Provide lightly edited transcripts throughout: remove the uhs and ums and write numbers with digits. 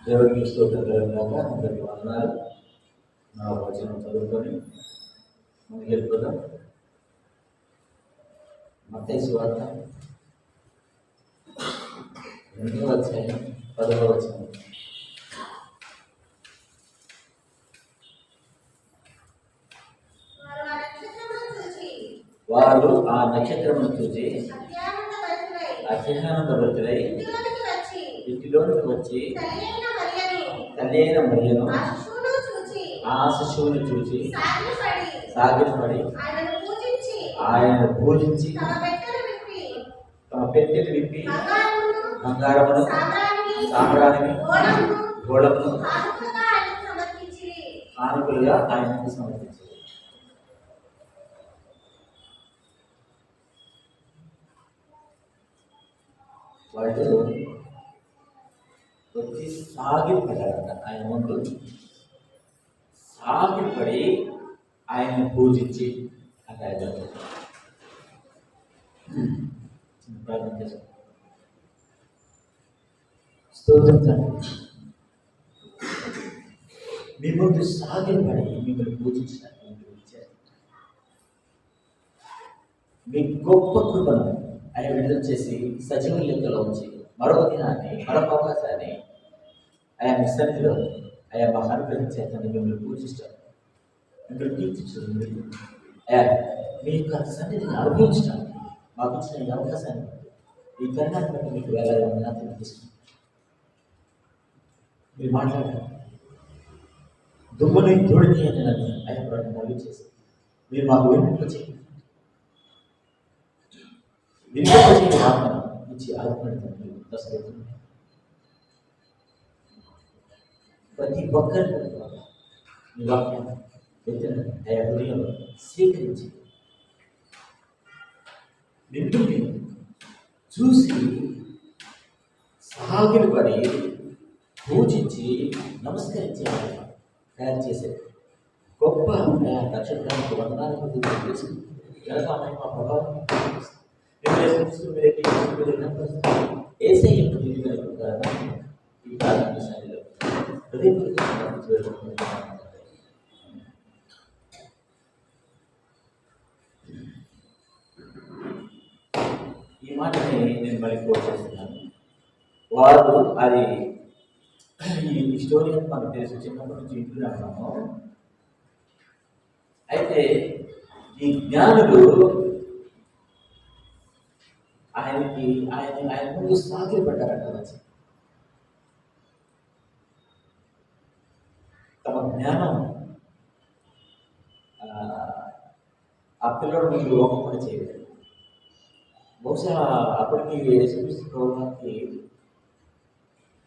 దేవుడికి స్తోత్రం అందరికీ వందనాలు. నా వచనం చదువుకొని ముందుకు వెళ్ళిపోదాం. మత్తయి సువార్త 2వ అధ్యాయం 10వ వచనం. వారు ఆ నక్షత్రమును చూసి అత్యానందభరితులై ఇంటిలోనికి వచ్చి తల్లి అయిన మరియను ఆ శిశువును చూచి సాగిలపడి ఆయన పూజించి తమ పెట్టెలు విప్పి బంగారమును సాంబ్రాణిని గోళమును కానుకలుగా ఆయనకు సమర్పించారు. వాళ్ళు వచ్చి సాగిపడ్డారంట. ఆయన ముందు సాగిపడి ఆయన్ని పూజించి అంటే ప్రార్థన చేస్తాం. స్తోత్రం. మీ ముందు సాగిపడి మిమ్మల్ని పూజించడానికి మీ గొప్ప కృపను ఆయన విడుదల చేసి సజీవ లెక్కలో ఉంచి మరొక దినాన్ని మరొక అవకాశాన్ని ఆయన మీ సన్నిధిలో ఆయన మాకు అనుగ్రహించేదని మిమ్మల్ని పూజిస్తాం, మిమ్మల్ని కీర్తించడం, మీ యొక్క సన్నిధిని అనుభవించడానికి మాకు ఇచ్చిన ఈ అవకాశాన్ని ఈ తరుణాన్ని బట్టి మీకు వెళ్ళాలని నాకు తెలియజేస్తుంది. మీరు మాట్లాడారు దుమ్ముని తోడిని అని నన్ను ఆయన నవ్వు చేసి మీరు మాకు వినిపించేయండి, వినిపించేయండి ఆత్మను ఇచ్చి ఆత్మని దశరథుడు ప్రతి ఒక్కరి మీ వాక్యాన్ని ఎత్తిన అయా హృదయంలో స్వీకరించి నిన్ను చూసి సాగిలపడి పూజించి నమస్కరించే తయారు చేసే గొప్ప నక్షత్రానికి వందనాలు జనకామని మా ప్రభావం ఏసై యొక్క ఈ ప్రార్థన శైలిలో ఈ మాటని నేను మళ్ళీ కోట్ చేస్తున్నాను. వారు అది ఈ స్టోరీ మనకు తెలుసు, చిన్నప్పటి నుంచి ఇంట్లో అన్నాము. అయితే ఈ జ్ఞానులు ఆయన ముందు సాగిలపడ్డారంట. వచ్చి తమ జ్ఞానం ఆ పిల్లడు ముందు ఒక్కపడి చేయలేదు. బహుశా అప్పటికి యేసుక్రీస్తు ప్రభువుకి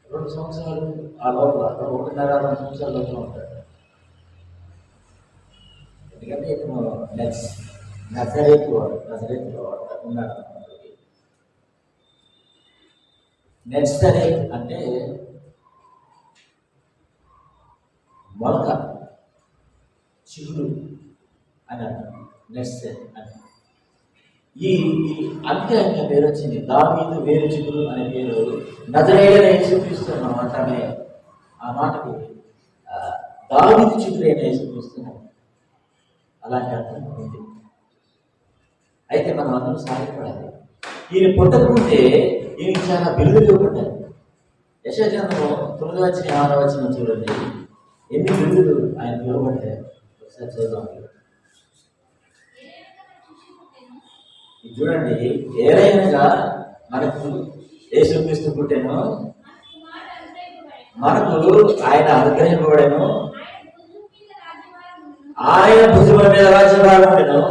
2 సంవత్సరాలు ఆ లోపల 1.5-2 సంవత్సరాల లోపల ఉంటాడు. ఎందుకంటే ఇతను నజరేతులో ఉన్నాడు. నెట్సరేత్ అంటే మొలక, చిగురు అని నెట్సరేత్ అని. ఈ అంతే అనే పేరు వచ్చింది. దావీదు వేరు చిగురు అనే పేరు నజరేయుడైన యేసుక్రీస్తు మనం అంటామే. ఆ మాటకి దావీదు చిగురైన యేసుక్రీస్తు అలాంటి అర్థం ఉంది. అయితే మనం అందరం సాగిపడాలి. ఈయన పుట్టకుంటే ఈయనకి చాలా బిరుదులు ఇవ్వబడ్డాయి. యెషయా-గ్రంథము 9వ అధ్యాయం 6వ వచనం చూడండి, ఎన్ని బిరుదులు ఆయన ఇవ్వబడ్డాయి. ఒకసారి చూద్దాం. చూడండి, ఏదైనా మనకు యేసుక్రీస్తు పుట్టెను, మనకు ఆయన అనుగ్రహింపబడెను, ఆయన భుజం మీద రాజ్యభారం ఉండెను.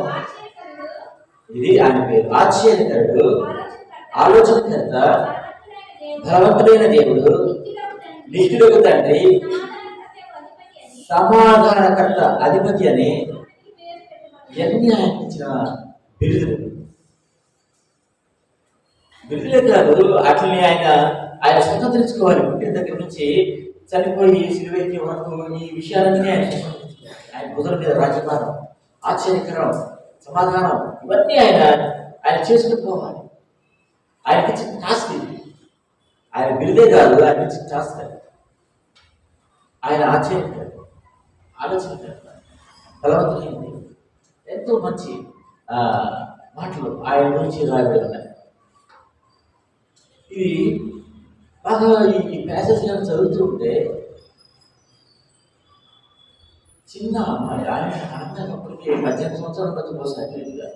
ఇది ఆయన పేరు. ఆశ్చర్యకరుడు, ఆలోచనకర్త, బలవంతుడైన దేవుడు, నిత్యుడగు తండ్రి, సమాధానకర్త, అధిపతి అని ఎన్ని ఆయన ఇచ్చిన బిరుదులు. బిరుదులే కాదు, అట్లని ఆయన స్వతంత్రించుకోవాలి. పుట్టిన దగ్గర నుంచి చనిపోయి సిలువెక్కి వరకు ఈ విషయాలన్నీ ఆయన భుజం మీద రాజ్యభారం, ఆశ్చర్యకరం, సమాధానం, ఇవన్నీ ఆయన చేసుకుని పోవాలి. ఆయనకి ఇచ్చిన టాస్క్ ఇది. ఆయన బిరుదే కాదు, ఆయన ఇచ్చిన టాస్క్ అది. ఆయన ఆలోచించారు బలవంతులైంది. ఎంతో మంచి మాటలు ఆయన గురించి రాయబడి ఉన్నాయి. ఇది బాగా ఈ ప్యాసేజ్ చదువుతూ ఉంటే చిన్న అమ్మాయి అప్పటికి 18 సంవత్సరాల మధ్య పోసాగా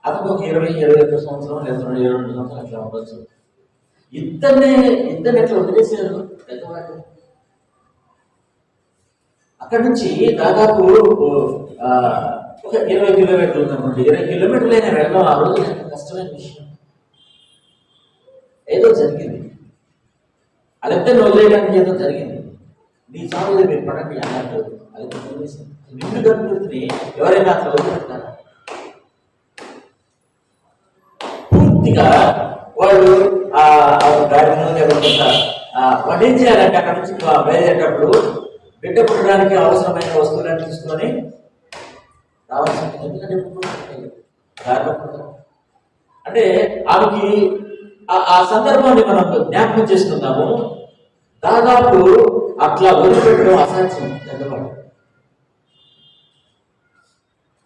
అతను ఒక 20-21 సంవత్సరం లేదా 22 సంవత్సరాలు అట్లా ఉండొచ్చు. ఇద్దరు ఎట్లా వదిలేసారు పెద్దవాళ్ళు. అక్కడి నుంచి దాదాపు ఒక 20 కిలోమీటర్లు ఉందనుకోండి. 20 కిలోమీటర్లు అయినా వెళ్ళడం ఆ రోజు ఎంత కష్టమైన విషయం. ఏదో జరిగింది, వాళ్ళిద్దరిని వదిలేయడానికి ఏదో జరిగింది. నీ చాలు మీరు పడండి అన్నట్టు అది నిండు గర్భవతిని ఎవరైనా అట్లా వదిలిపెడతారా? పూర్తిగా వాళ్ళు వాడు ఏం చేయాలంటే అక్కడ నుంచి బయలుదేరేటప్పుడు బిడ్డ పుట్టడానికి అవసరమైన వస్తువులను తీసుకొని రావాల్సి ఉంటుంది. ఎందుకంటే అంటే ఆమెకి ఆ సందర్భాన్ని మనం జ్ఞాపకం చేసుకుందాము. దాదాపు అట్లా వదిలిపెట్టడం అసాధ్యం. పెద్దవాడు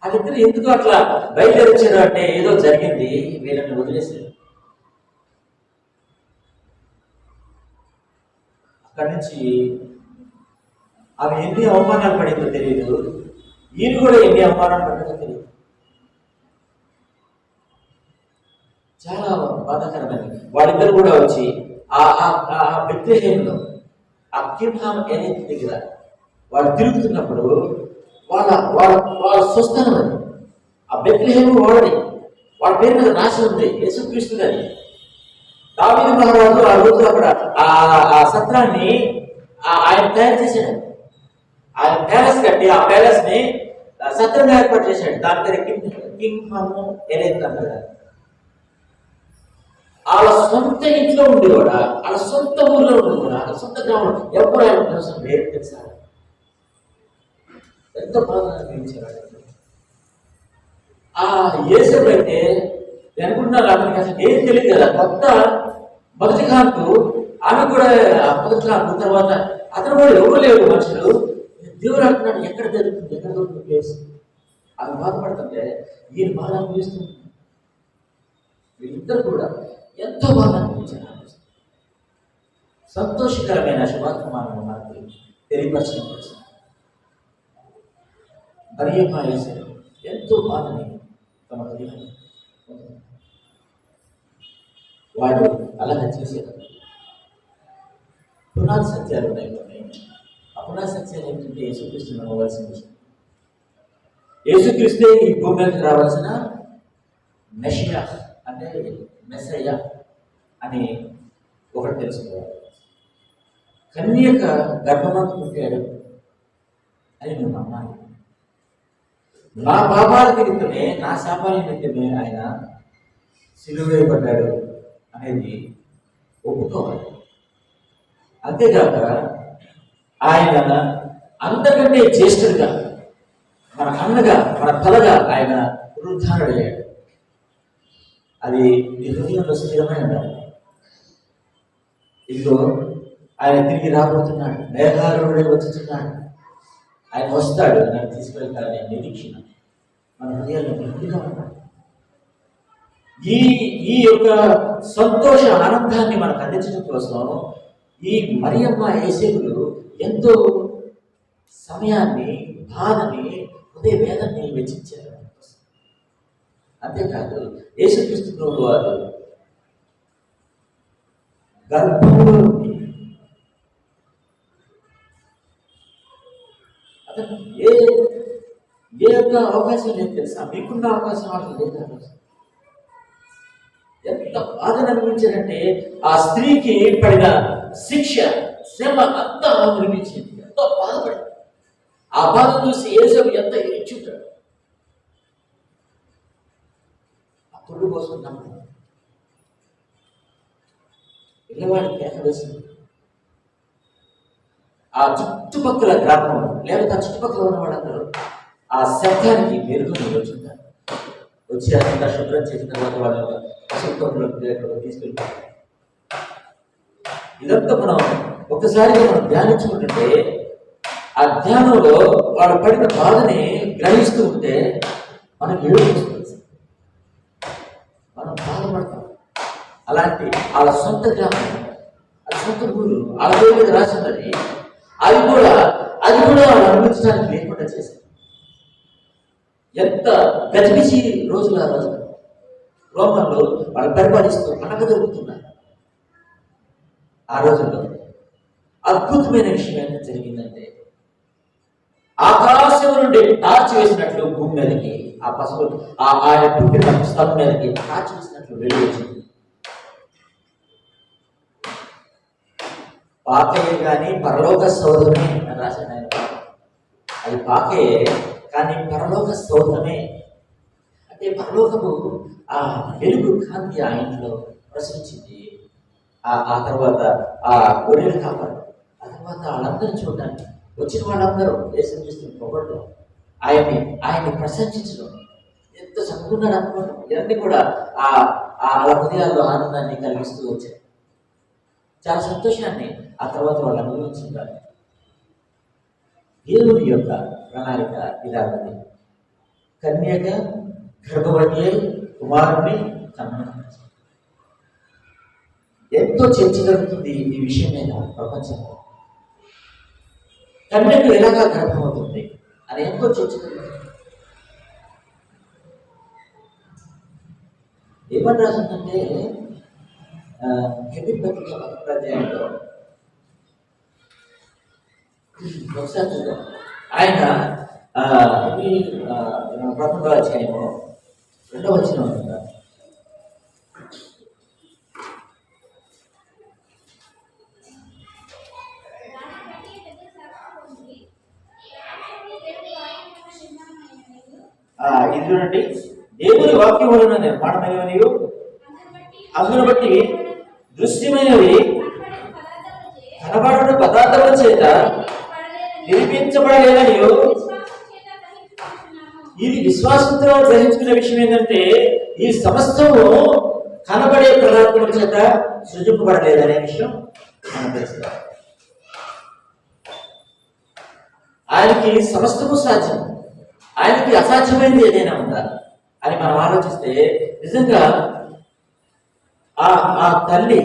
వాళ్ళిద్దరు ఎందుకు అట్లా బయలుదేరించారు అంటే ఏదో జరిగింది, వీళ్ళని వదిలేశారు. అక్కడి నుంచి ఆమె ఎన్ని అవమానాలు పడిందో తెలియదు, ఈయన కూడా ఎన్ని అవమానాలు పడిందో తెలియదు. చాలా బాధాకరమైనది. వాళ్ళిద్దరు కూడా వచ్చి ఆ బెత్లెహేములో ఆ కిమ్హామ్ ఏదైతే దగ్గర వాళ్ళు తిరుగుతున్నప్పుడు వాళ్ళ స్వస్థానం అది. ఆ బెత్లెహేము వాడది, వాళ్ళ పేరు మీద రాసి ఉంది యేసుక్రీస్తు అని. దావీదు మహారాజు ఆ రోజు అక్కడ ఆ సత్రాన్ని ఆయన తయారు చేశాడు. ఆయన ప్యాలెస్ కట్టి ఆ ప్యాలెస్ ని సత్రంగా ఏర్పాటు చేశాడు. దాని పేరు కిమ్హామ్ ఏదైతే అంటారు. వాళ్ళ సొంత ఇంట్లో ఉండి కూడా, వాళ్ళ సొంత ఊర్లో ఉండి కూడా, వాళ్ళ సొంత గ్రామంలో ఎవరు ఆయన కోసం పేరు తెలుసా? ఎంతో బాధ అనిపించారు. ఆ యేసపు అయితే అనుకుంటున్నారు అతనికి అసలు ఏం తెలియదు కదా. కొత్త మొదటి కాంతు ఆమె కూడా మొదటి కాంతు తర్వాత అతను కూడా ఎవరు లేవు మనుషులు. దేవుడు అంటున్నాడు ఎక్కడ జరుగుతుంది, ఎక్కడ దొరుకుతుంది ప్లేస్. ఆమె బాధపడుతుంటే ఈయన బాధ అనిపిస్తుంది. వీళ్ళిద్దరు కూడా ఎంతో బాధ అనిపించారు. సంతోషకరమైన శుభాత్మానం మనకు తెలియపరచడం కోసం మరియమ్మ యేసయ్య ఎంతో బాధని తమ హృదయాన్ని వాడు అలాగే చేసేది. పునాది సత్యాలు ఉన్నాయి. ఆ పునాది సత్యాలు ఏంటంటే యేసుక్రీస్తు నమ్మవలసిన విషయం. యేసుక్రీస్తే ఈ భూమి మీదకి రావాల్సిన మెషియా అంటే మెస్సయ్య అని ఒకటి తెలుసుకోవాలి. కన్యక గర్భమంతు పుట్టాడు అని నువ్వు నమ్మాలి. నా పాపాల నిమిత్తమే, నా శాపాల నిమిత్తమే ఆయన సిలువ వేయబడ్డాడు అనేది ఒప్పుకోవాలి. అంతేకాక ఆయన అంతకంటే జ్యేష్ఠుడిగా, మన అన్నగా, మన తలగా ఆయన పునరుద్ధానుడయ్యాడు. అది నీ హృదయంలో స్థిరమై ఉండాలి. ఇదిగో ఆయన తిరిగి రాబోతున్నాడు, మేఘారుడే వచ్చుతున్నాడు, ఆయన వస్తాడు, నన్ను తీసుకెళ్తాడనే నిరీక్షణ మన హృదయాల్లో నిండుగా ఉన్నాడు. ఈ యొక్క సంతోష ఆనందాన్ని మనకు అందించడం కోసం ఈ మరియమ్మ యేసేపులు ఎంతో సమయాన్ని, బాధని, హృదయ వేదన్ని వెచ్చించారు. అంతేకాదు యేసుక్రీస్తు ప్రభువు వారు గర్భంలో అతను ఏ యొక్క అవకాశం లేదు తెలుసా? మీకున్న అవకాశం అట్లా లేదు. ఎంత బాధను అనిపించారంటే ఆ స్త్రీకి పడిన శిక్ష, శ్రమ అంతా అనిపించింది. ఎంతో బాధపడి ఆ బాధ చూసి యేసు ఎంత ఏడ్చుంటాడు. ఆ తొలి కోసం నమ్మకం పిల్లవాడి కేక వేసింది. ఆ చుట్టుపక్కల గ్రామం లేకపోతే ఆ చుట్టుపక్కల ఉన్న వాళ్ళందరూ ఆ శబ్దానికి మెరుగుని వచ్చుంటారు. వచ్చి అదంతా శుభ్రం చేసిన తర్వాత వాళ్ళు అశుభ్రంలో తీసుకెళ్తారు. ఇదంతా మనం ఒక్కసారిగా మనం ధ్యానించుకుంటుంటే ఆ ధ్యానంలో వాడు పడిన బాధని గ్రహిస్తూ ఉంటే మనకు ఏడుపు వస్తుంది, మనం బాధపడతాం. అలాంటి వాళ్ళ సొంత గ్రామం, వాళ్ళ సొంత ఊరు, వాళ్ళ పేరు మీద రాసిందని అది కూడా వాళ్ళు అనుభవించడానికి లేకుండా చేశారు. ఎంత గజిబిజి రోజులు ఆ రోజు రోమన్లు వాళ్ళు పరిపాలిస్తూ అనక దొరుకుతున్నారు. ఆ రోజుల్లో అద్భుతమైన విషయం ఏంటో జరిగిందంటే, ఆకాశం నుండి టార్చ్ వేసినట్లు భూమి మీదకి ఆ పసుపు ఆయన పుట్టిన స్థలం మీదకి టార్చ్ వేసినట్లు వెళ్ళి వచ్చింది. పాకయే కానీ పరలోక సౌధమే అని రాశాను ఆయన. అది పాకయే కానీ పరలోక సౌధమే అంటే పరలోకము ఆ వెలుగు కాంతి ఆ ఇంట్లో ప్రసరించింది. ఆ తర్వాత ఆ గొర్రెలు కాపాడు, ఆ తర్వాత వాళ్ళందరూ చూడడానికి వచ్చిన వాళ్ళందరూ దేశం చేస్తున్న పొగడ్డం, ఆయన్ని ప్రశంసించడం, ఎంత చదువుకున్నాడు అనుకోవడం, ఇవన్నీ కూడా వాళ్ళ హృదయాల్లో ఆనందాన్ని కలిగిస్తూ వచ్చాయి. చాలా సంతోషాన్ని ఆ తర్వాత వాళ్ళు అనుభవించుంటారు. దేవుని యొక్క ప్రణాళిక ఇలా ఉంది. కన్యక గర్భవతి అయి కుమారుని కన్నును. ఎంతో చర్చ జరుగుతుంది ఈ విషయం మీద ప్రపంచంలో. కన్యకు ఎలాగా గర్భమవుతుంది అని ఎంతో చర్చ జరుగుతుంది. ఏమని రాసిందంటే హెబిర్ పత్రిక 11వ అధ్యాయంలో ఒకసారి చూద్దాం. ఆయన 11వ అధ్యాయము 2వ వచనం అంటారు. ఇది చూడండి, దేవుని వాక్యం వలన నిర్మాణమైనవి, అందును బట్టి దృశ్యమైనవి కనబడని పదార్థముల చేత నిరూపించబడలేదని ఇది విశ్వాసంతో గ్రహించుకునే విషయం ఏంటంటే, ఈ సమస్తము కనబడే పదార్థముల చేత సృజింపబడలేదనే విషయం మనం తెలుసుకోవాలి. ఆయనకి సమస్తము సాధ్యం, ఆయనకి అసాధ్యమైనది ఏదైనా ఉందా అని మనం ఆలోచిస్తే, నిజంగా ఆ తల్లి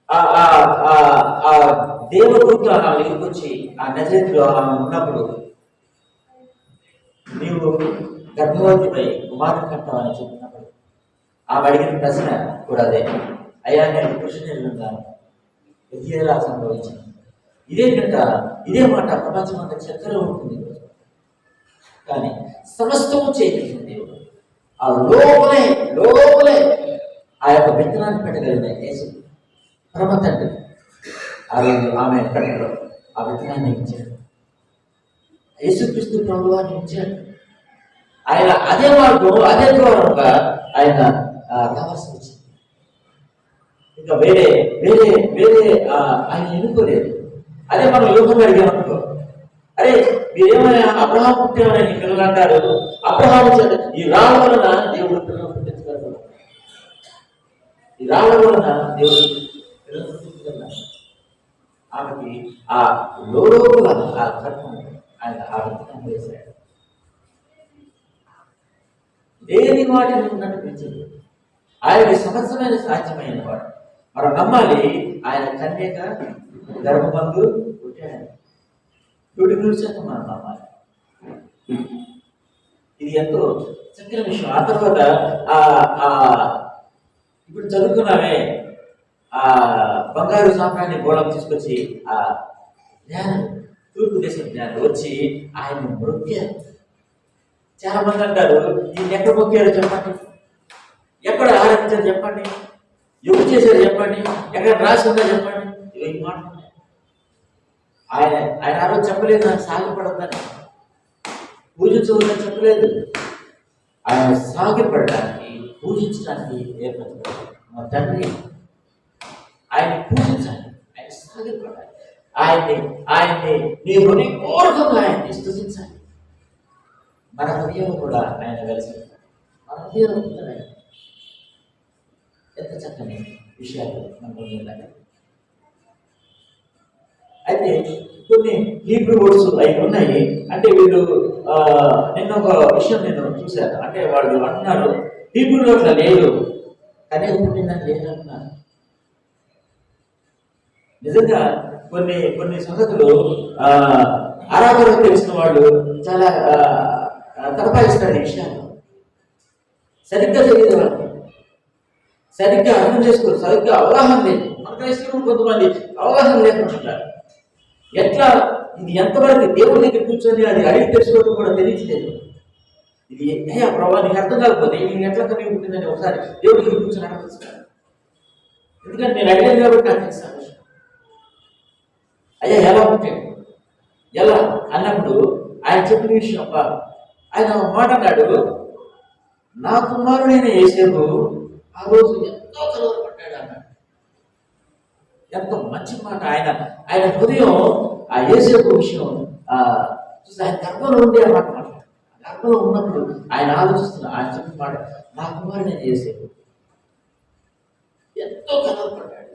ఆ దేవదూత ఆమె ఎదుర్కొచ్చి ఆ నజరేతులో ఆమె ఉన్నప్పుడు, నీవు గర్భవతిపై కుమారుని కంటావని చెప్పినప్పుడు ఆమె అడిగిన ప్రశ్న కూడా అదే, అయ్యా నేను పురుషున్నాను, ఎలా సంభవించాను? ఇదే మాట ప్రపంచం అంతా చక్కగా ఉంటుంది. కానీ సమస్తము చేయగలిగిన దేవుడు ఆ లోపలే ఆ యొక్క విత్తనాన్ని పెట్టగలిగిన యేసు పరమ తండ్రి ఆ రోజు ఆమె కడుపులో ఆ విత్తనాన్ని ఇచ్చాడు. యేసుక్రీస్తు ప్రభువాన్ని ఇచ్చాడు. ఆయన అదే మార్గం, అదే ద్వారంగా ఆయన రావాల్సి వచ్చింది. ఇంకా వేరే ఆయన ఎన్నుకోలేదు. అదే మనం యోగంగా అడిగామనుకో, అరే మీరేమైనా అబ్రహాం పుట్టామని పిల్లలు అంటారు. అబ్రహాం ఈ రాళ్ళ వలన దేవుడు పిల్లలు పుట్టించగలరు, ఈ రాళ్ళ వలన దేవుడు పిల్లలు పుట్టించగలరు. ఆమెకి ఆ లోపల ఆ కర్మం ఆయన ఆ విత్తనం వేశాడు. లేని వాటిని ఉన్నట్టు పెంచింది. ఆయనకి సమస్తమైన సాధ్యమైన వాడు. మనం నమ్మాలి, ఆయన కన్యక గర్భమందు పుట్టాడు. 100% మనం నమ్మాలి. ఇది ఎంతో చక్కని విషయం. ఆ తర్వాత ఇప్పుడు చదువుకున్నామే ఆ బంగారు సాంబ్రాన్ని గోళం తీసుకొచ్చి ఆ జ్ఞానం, తూర్పు దేశం జ్ఞానం వచ్చి ఆయన మొక్కారు. చాలా మంది అంటారు, ఈయన ఎక్కడ మొక్కారు చెప్పండి, ఎక్కడ ఆరాధించారు చెప్పండి, ఎవరు చేశారు చెప్పండి, ఎక్కడ రాసి ఉందో చెప్పండి. ఇవి మాట్లాడుతున్నాయి. ఆయన ఆ రోజు చెప్పలేదు నాకు సాగిపడద్దని, పూజించవద్దని చెప్పలేదు. ఆయన సాగిపడడానికి, పూజించడానికి ఏర్పడుతుంది. మా తండ్రి ఆయన పూజించాలి, ఆయన సాగిపడాలి, ఆయన్ని నీ హృదయపూర్వకంగా ఆయన్ని స్తుతించాలి. మన హృదయంలో కూడా ఆయన కలిసి మన హృదయంలో ఉంటాడు. ఎంత చక్కని విషయాలు మన హృదయంలో. అయితే కొన్ని హీబ్రూ వర్డ్స్ అవి ఉన్నాయి. అంటే వీళ్ళు నిన్న ఒక విషయం నేను చూశాను. అంటే వాళ్ళు అంటున్నారు హీబ్రూలో అట్లా లేదు, కానీ పుట్టిందని లేదు అంటున్నారు. నిజంగా కొన్ని కొన్ని సంగతులు అరాబరకు తెలిసిన వాళ్ళు చాలా తలపాయిస్తారు ఈ విషయాలు. సరిగ్గా తెలియదు వాళ్ళకి, సరిగ్గా అర్థం చేసుకోరు, సరిగ్గా అవగాహన లేదు. మన క్రైస్తవులు కొంతమంది అవగాహన లేకుంటున్నారు. ఎట్లా ఇది ఎంతవరకు దేవుడి దగ్గర కూర్చొని అది అడిగి తెలుసుకోవడం కూడా తెలియట్లేదు. ఇది అయ్యా ప్రభావ నీకు అర్థం కాకపోతే నేను ఎట్లా కలిగి ఉంటుందని ఒకసారి దేవుడి దగ్గర కూర్చొని అడగలుస్తాను. ఎందుకంటే నేను అడిగాను కాబట్టి నాకు తెలుస్తాను. అయ్యా ఎలా ఉంటాడు ఎలా అన్నప్పుడు ఆయన చెప్పిన విషయం ఆయన మాట అన్నాడు, నా కుమారుడైన యేసేపు ఆ రోజు ఎంతో కలవరపడ్డాడు అన్నాడు. ఎంత మంచి మాట. ఆయన ఆయన హృదయం ఆ యేసేపు విషయం చూసి ఆయన గర్భంలో ఉండే ఆ మాట మాట్లాడు. గర్భంలో ఉన్నప్పుడు ఆయన ఆలోచిస్తున్నా, ఆయన చెప్పిన మాట నా కుమారుడైన యేసేపు ఎంతో కలవరపడ్డాడు,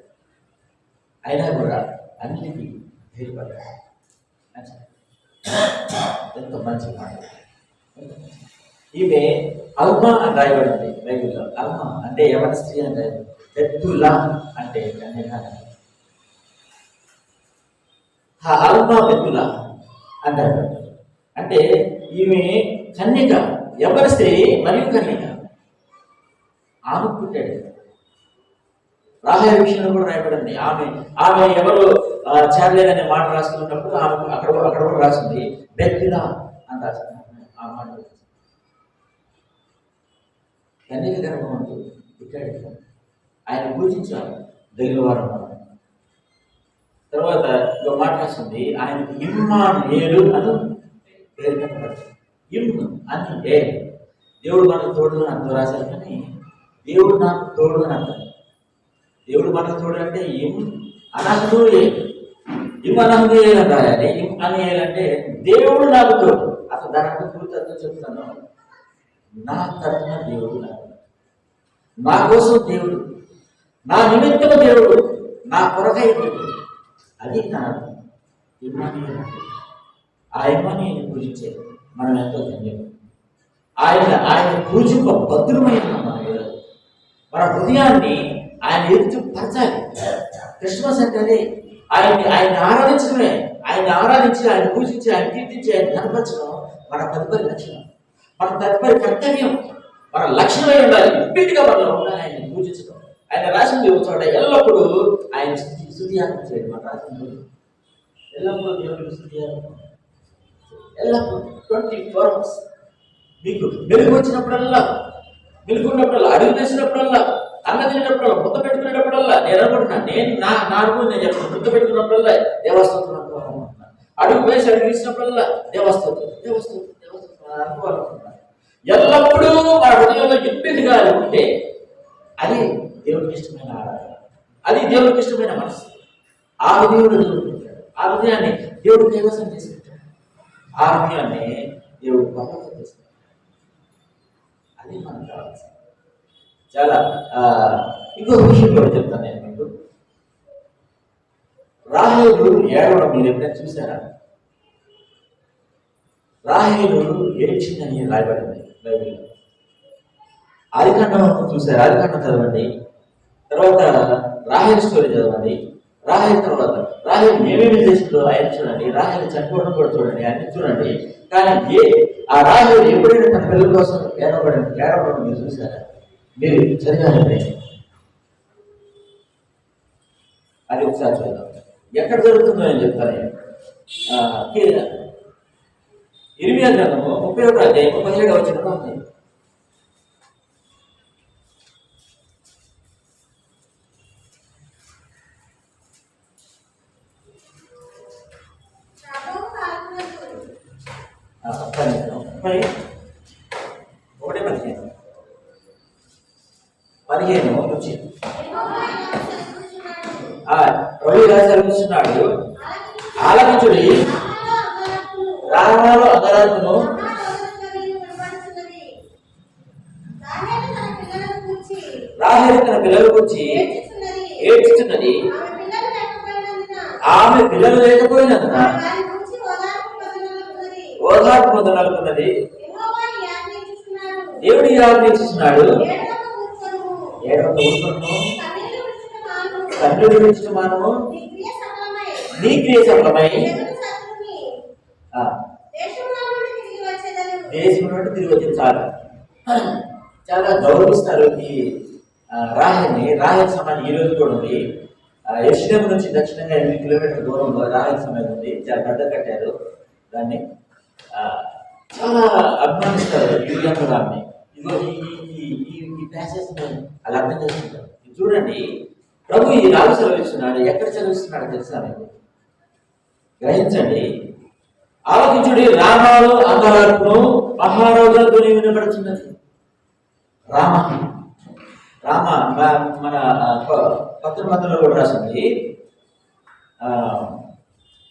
అయినా కూడా అన్నిటికీ ధైర్యపడ్డాడు. ఎంత మంచి మాట. ఈమె అల్మా అని రాయబడింది బైబిల్లో. అల్మా అంటే ఎవరి స్త్రీ అంటే బెతులా అంటే కన్యక. అల్మా బెతులా అంటారు. అంటే ఈమె కన్యక, ఎవరి స్త్రీ మరియు కన్యక. ఆమె పుట్టాడు. రాహేలు విషయంలో కూడా రాయబడింది. ఆమె ఆమె ఎవరు చేరలేదనే మాట రాసుకున్నప్పుడు ఆమె అక్కడ కూడా రాసింది బెతులా అని రాసింది. ఆ మాట కన్యక గర్భం అంటూ పుట్టాడు. ఆయన పూజించాలి దైవవారం. తర్వాత ఇంకో మాట రాస్తుంది, ఆయనకు ఇమ్మానుయేలు అని పేరు పెట్టబడుతుంది. ఇమ్ అని దేవుడు మనకు తోడు అని అర్థం రాశారు, కానీ దేవుడు నాకు తోడు అని అర్థం. దేవుడు మనకు తోడు అంటే ఇమ్ అనహు ఇమ్ అనహు అని రాయాలి. ఇమ్ అని అంటే దేవుడు నాకు తోడు. అసలు దాని అర్థం పూర్తి అర్థం చెప్తాను. నా తరఫున దేవుడు నా కోసం దేవుడు, నా నిమిత్తం దేవుడు, నా కొరకై దేవుడు. అది నా ఇమ్మానుయేలు. ఆ ఇమ్మానుయేలుని పూజించేది మనం ఎంతో ధన్యం. ఆయన పూజింప భద్రమైన మన హృదయాన్ని ఆయన ఎత్తు పరచాలి. క్రిస్మస్ అంటే ఆయన ఆరాధించడమే. ఆయన ఆరాధించి, ఆయన పూజించి, ఆయన కీర్తించి, ఆయన కనపరచడం మన తదుపరి లక్షణం, మన తదుపరి కర్తవ్యం, మన లక్ష్యమై ఉండాలి. ఇంటిగా మనలో ఉండాలి ఆయన పూజించడం. ఆయన రాసింది చోట ఎల్లప్పుడూ ఆయన స్తుతియాగం చేయండి. మన రాసింది ఎల్లప్పుడూ దేవుడికి స్తుతియాగం, ఎల్లప్పుడూ 24 hours. మీకు వెలుగు వచ్చినప్పుడల్లా, వెలుగున్నప్పుడల్లా, అడుగు వేసినప్పుడల్లా, అన్న తినేటప్పుడల్లా, ముద్ద పెట్టుకునేటప్పుడల్లా, నేను అనుకుంటున్నాను, నేను నా అనుభవం నేను చెప్తాను. ముద్ద పెట్టుకున్నప్పుడల్లా దేవస్థానం అనుకోవాలనుకుంటున్నాను. అడుగు వేసి అడుగు వేసినప్పుడల్లా దేవస్థానం అనుకోవాలనుకుంటున్నాను. ఎల్లప్పుడూ మన హృదయంలో ఇంటిగా ఉంటే అది దేవుడికి ఇష్టమైన ఆరాధన, అది దేవుడికి ఇష్టమైన మనసు. ఆ హృదయంలో దేవుడు పెట్టాడు. ఆ హృదయాన్ని దేవుడు కైవసం చేసి పెట్టాడు. ఆ హృదయాన్ని దేవుడు పర్వతం చేస్తాడు. అది మనకు కావాల్సింది. చాలా ఇంకో విషయం కూడా చెప్తాను నేను మీకు. రాహేలు ఏడవడం మీరు ఎప్పుడైనా చూసారా? రాహేలు ఏడ్చిందని రాయబడింది బైబిల్లో. ఆదికాండం చూసారు, ఆదికాండం చదవండి. తర్వాత రాహేలు స్టోరీ చదవండి. రాహేలు తర్వాత రాహేలు ఏమేమి చేసిందో ఆయన చూడండి. రాహేలు చనిపోవడం కూడా చూడండి, అన్ని చూడండి. కానీ ఆ రాహేలు ఎప్పుడైనా తన పిల్లల కోసం ఏడవడం మీరు చూసారా? మీరు చదివారంటే అది ఒకసారి చూద్దాం. ఎక్కడ జరుగుతుందో నేను చెప్తాను. ఇర్మియా గ్రంథము 31వ అధ్యాయం 17వ వచనంలో ఉంది. నుంచి రవి రాశాడు, ఆలకించుడి, రామాలో అగరాత్మను రాహేలు తన పిల్లల గురించి ఏడ్చుతున్నది. ఆమె పిల్లలు లేకపోయినందున ఓదార్పు పొందగలుగుతున్నది. దేవుడు ఆజ్ఞిస్తున్నాడు, కన్నుడు విడిచిన మానము నీ క్రియ సఫలమై దేశం నుండి తిరిగి వచ్చింది. చాలా గౌరవిస్తారు ఈ రాహెల్ని. రాహెల్ సమాధి ఈ రోజు కూడా ఉంది. యెరూషలేము నుంచి దక్షిణంగా 8 కిలోమీటర్ల దూరంలో రాహెల్ సమాధి ఉంది. చాలా పెద్ద కట్టారు దాన్ని. చాలా అభిమానిస్తారు యూదులందరూ దాన్ని. ఇదిగో ఈ ప్యాసేజ్ అలా అర్థం చేసుకుంటారు. చూడండి, ప్రభు ఈ రాజు సెలవిస్తున్నాడు. ఎక్కడ చదివిస్తున్నాడు తెలుసా మీకు? గ్రహించండి, ఆలోచించుడి. రామాలు అంగలార్పును మహారోజులతో వినబడుతున్నది. రామ రామ మన పత్రికలో కూడా రాసింది.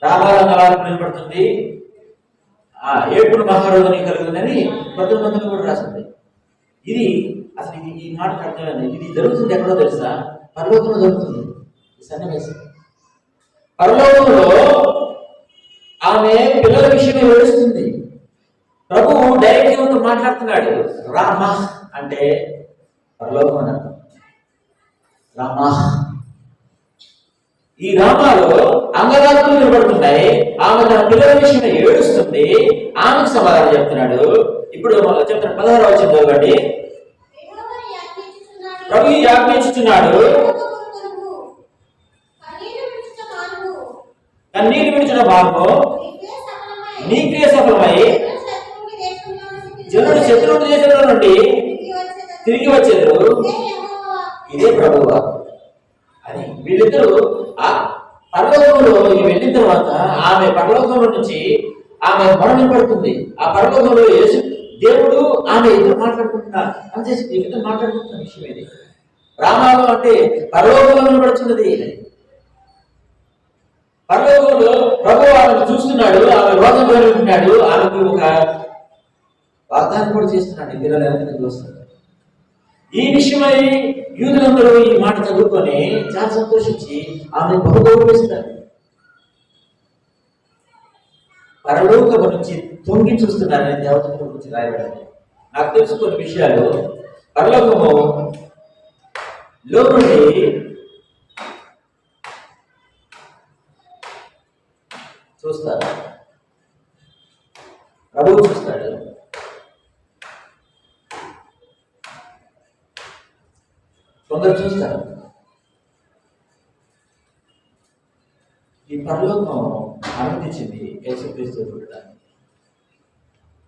రామాలంగలార్పు వినబడుతుంది, ఏడుపుడు మహారోజుని కలుగుతుందని పత్రికలో కూడా రాసింది. ఇది అసలు ఈ మాటకు అర్థమైంది. ఇది జరుగుతుంది ఎక్కడో తెలుసా? పరలోకంలో జరుగుతుంది ఈ సన్నివేశం. పరలోకంలో ఆమె పిల్లల విషయమే ఏడుస్తుంది. ప్రభువు డైరెక్ట్ గా మాట్లాడుతున్నాడు. రామ అంటే పరలోకం అని అర్థం. రామ, ఈ రామాలో అంగదార్పులు నిలబడుతున్నాయి. ఆమె తన పిల్లల విషయమే ఏడుస్తుంది. ఆమెకు సమాధానం చెప్తున్నాడు. ఇప్పుడు చెప్తాను, 16వ వచనం చదవండి. ప్రభు ఆజ్ఞిస్తున్నాడు, కన్నీరు విడిచిన మార్పు నీ క్రియ సఫలమై జనుడు శత్రువుల దేశంలో నుండి తిరిగి వచ్చారు. ఇదే ప్రభువా అని వీళ్ళిద్దరూ ఆ పరలోకంలో వెళ్ళిన తర్వాత ఆమె పరలోకంలో నుంచి ఆమె మరణం పడుతుంది. ఆ పరలోకంలో యేసు దేవుడు ఆమె ఇద్దరు మాట్లాడుకుంటున్నారు. అంతే, ఇద్దరు మాట్లాడుకుంటున్న విషయం ఇది. రామాలో అంటే పరలోకంలో పడుతున్నది. పరలోకంలో ప్రభు ఆమెను చూస్తున్నాడు, ఆమె రోగం కలుగుతున్నాడు, ఆమెకు ఒక వాగ్దానం కూడా చేస్తున్నాడు. ఇద్దరు ఎంత చూస్తున్నాడు. ఈ విషయమై యూదులందరూ ఈ మాట చదువుకొని చాలా సంతోషించి ఆమె బహుగౌరవిస్తారు. పరలోకము నుంచి తొంగి చూస్తున్నారని దేవతల గురించి రాయబడింది. నాకు తెలుసు కొన్ని విషయాలు. పరలోకము లో నుండి చూస్తారు, ప్రభువు చూస్తాడు. కొందరు చూస్తారు. ఈ పరలోకం అనుమతించింది యేసుక్రీస్తు చూడడానికి.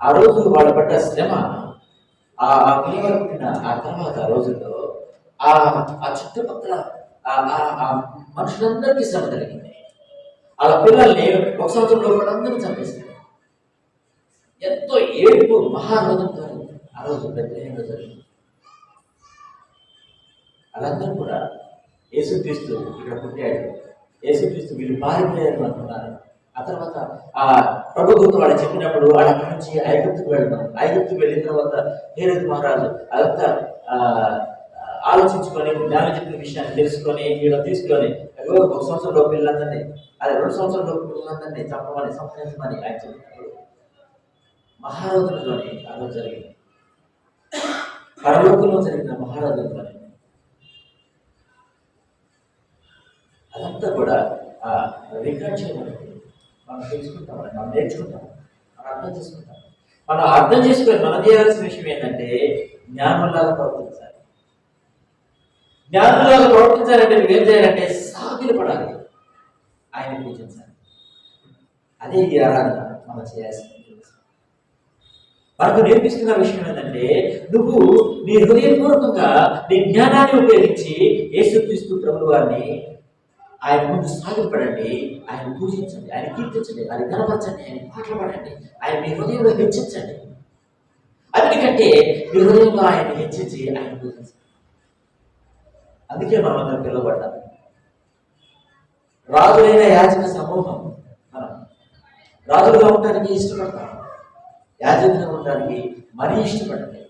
ఆ రోజు వాళ్ళ పడ్డ శ్రమ, ఆ పిల్లలు పుట్టిన ఆ తర్వాత రోజుల్లో ఆ చుట్టుపక్కల ఆ మనుషులందరికీ శ్రమ కలిగింది. వాళ్ళ పిల్లల్ని 1 సంవత్సరంలో వాళ్ళందరూ చంపేస్తారు. ఎంతో ఏడుపు మహారోధంతో ఆ రోజు బెత్లెహేములో జరిగింది. వాళ్ళందరూ కూడా యేసుక్రీస్తు ఇక్కడ పుట్టాడు, యేసుక్రీస్తు వీళ్ళు పారిపోయారు అనుకున్నారు. ఆ తర్వాత ఆ ప్రభుత్వం వాళ్ళు చెప్పినప్పుడు వాళ్ళ అక్కడి నుంచి ఐగుప్తుకు వెళ్తాం. ఐగుప్తుకు వెళ్ళిన తర్వాత హేరోదు మహారాజు అదంతా ఆలోచించుకొని జ్ఞానం చెప్పిన విషయాన్ని తెలుసుకొని వీళ్ళు తీసుకొని 1 సంవత్సరంలో పిల్లలందరినీ, అదే 2 సంవత్సరంలో పిల్లలందరినీ చంపమని సంహరించమని ఆయన చెప్పినప్పుడు మహారాజులతోని ఆ రోజు జరిగింది. పరలోకంలో జరిగిన మహారాజులతోని అదంతా కూడా రికార్డ్ చేయబడింది. మనం తెలుసుకుంటాం, మనం నేర్చుకుంటాం, మనం అర్థం చేసుకుంటాం. మనం అర్థం చేసుకొని మనం చేయాల్సిన విషయం ఏంటంటే జ్ఞానంలాగా ప్రవర్తించాలి. జ్ఞానంలాగా ప్రవర్తించాలంటే నువ్వేం చేయాలంటే సాగిలు పడాలి, ఆయన పూజించాలి. అదే ఈ ఆరాధన మనం చేయాల్సింది. మనకు నేర్పిస్తున్న విషయం ఏంటంటే నువ్వు నీ హృదయపూర్వకంగా నీ జ్ఞానాన్ని ఉపయోగించి యేసుక్రీస్తు ప్రభువు వారిని ఆయన ముందు సాగిపడండి, ఆయన పూజించండి, ఆయన కీర్తించండి, ఆయన గణపరచండి, ఆయన పాటలు పాడండి, ఆయన మీ హృదయంలో హెచ్చించండి. అందుకంటే మీ హృదయంలో ఆయన హెచ్చించి ఆయన పూజించండి. అందుకే మనం అందరం పిలువబడ్డాం. రాజులైన యాజక సమూహం. మనం రాజులుగా ఉండడానికి ఇష్టపడతాం, యాజకులుగా ఉండడానికి మరీ ఇష్టపడండి.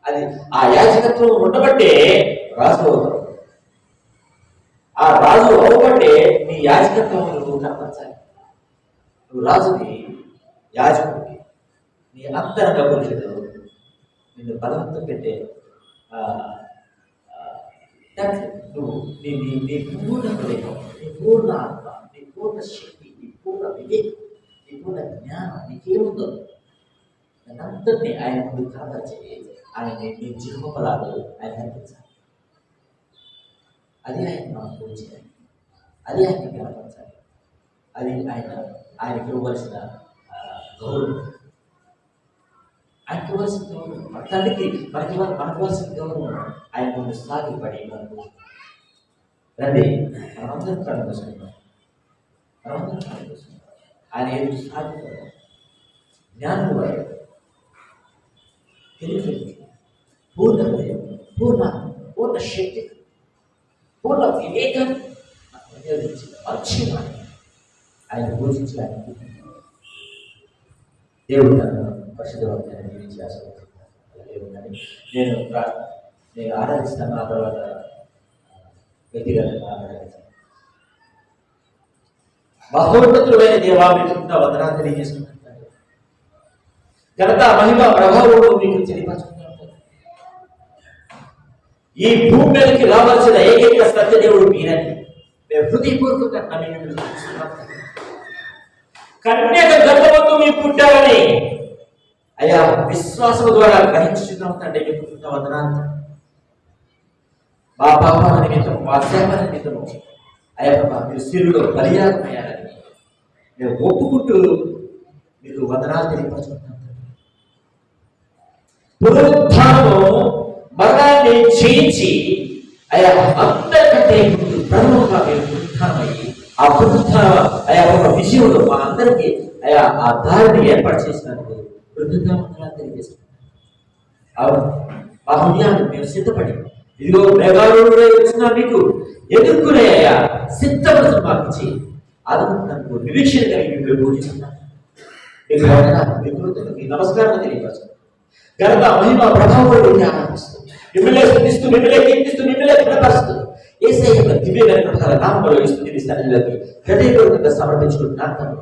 అది ఆ యాజకత్వం ఉండబట్టే రాజు అవుతాం. ఆ రాజు అవ్వబట్టే నీ యాజకత్వం నువ్వు కనపరచాలి. నువ్వు రాజుని, యాజకుడికి, నీ అంతరంగ పురుషుడు నిన్ను బలవంతం పెట్టే నువ్వు నీ నీ నీ పూర్ణ హృదయం, నీ పూర్ణ ఆత్మ, నీ పూర్ణ శక్తి, నీ పూర్ణ వివేకం, నీ పూర్ణ జ్ఞానం నీకేముందో దానంతటినీ ఆయన ముందు కనపరిచి ఆయన నీ జీవఫలాలు ఆయన కనిపించాలి. అది ఆయన మనం పూజించాలి, అది ఆయన కనపరచాలి, అది ఆయనకి ఇవ్వవలసిన గౌరవం. ఆయనకి ఇవ్వాల్సిన గౌరవం, మన తండ్రికి మనకి ఇవ్వాల్సిన గౌరవం ఆయన ముందు సాగిపడి మనకు రండి మనమందరం కళ్ళు మూసుకుందాం. మనమందరం కళ్ళు మూసుకుందాం. ఆయన ఎదురు సాగిపోదాం. జ్ఞానం వాడు, తెలివి, పూర్ణ హృదయం, పూర్ణ శక్తి, పూర్ణ వివేకం పరిచయం ఆయన పూజించడానికి దేవుడు నన్ను పరిశుద్ధవంతమైన జీవించి ఆశీర్వదించాలని నేను ఆరాధిస్తాను. ఆ తర్వాత వ్యక్తిగతంగా ఆరాధిస్తాను. మహోన్నతులైన దేవా మీకు వందనాలు తెలియజేసుకుంటాను. ఘనత, మహిమ, ప్రభావం మీకు తెలియపరుచుకుంటాను. ఈ భూమి మీదకి రావాల్సిన ఏకైక సత్యదేవుడు మీరని మేము హృదయపూర్వకంగా నమ్మి కన్యక గర్భవతు మీ పుట్టారని అయ్యా విశ్వాసం ద్వారా గ్రహించుతున్నాం తండ్రి. మీకు వందనాలు. మా పాపాల నిమిత్తం, మా సేవల నిమిత్తము అయ్యా మీరు సిరులో బలియాగం అయ్యారని మేము ఒప్పుకుంటూ మీకు వందనాలు తెలియపరుచుకుంటాం. పునరుత్థానము మరణాన్ని జయించి అయా అందరికంటే ప్రముఖంగా మీరు పునరుత్థానమయ్యి ఆ పునరుత్థానం అయా ఒక విషయంలో మా అందరికీ అయా ఆ దారిని ఏర్పాటు చేసినందుకు వందనాలు తెలియజేస్తున్నాం. అవును, మా హృదయాన్ని మేము సిద్ధపడి ఇదిగో మేఘాలుడే వచ్చిన మీకు ఎదుర్కొనే అయ్యా సిద్ధపడుతున్న మాకు ఇచ్చి ఆదుకుంటున్నందుకు నిరీక్షణ కలిగి మేము పూజిస్తున్నాం. మీకు వందనాలు, మీ కృతజ్ఞతలు, మీ నమస్కారం తెలియపరచుకుంటాం. ఘనత, మహిమ, ప్రభావం ఆనందిస్తూ మిమ్మల్ని స్తుతిస్తూ, మిమ్మల్ని కీర్తిస్తూ, మిమ్మల్ని ఘనపరుస్తూ యేసయ్య దివ్య నామములో స్తుతిని సన్నిధిలోకి హృదయపూర్వకంగా సమర్పించుకుంటున్నాను.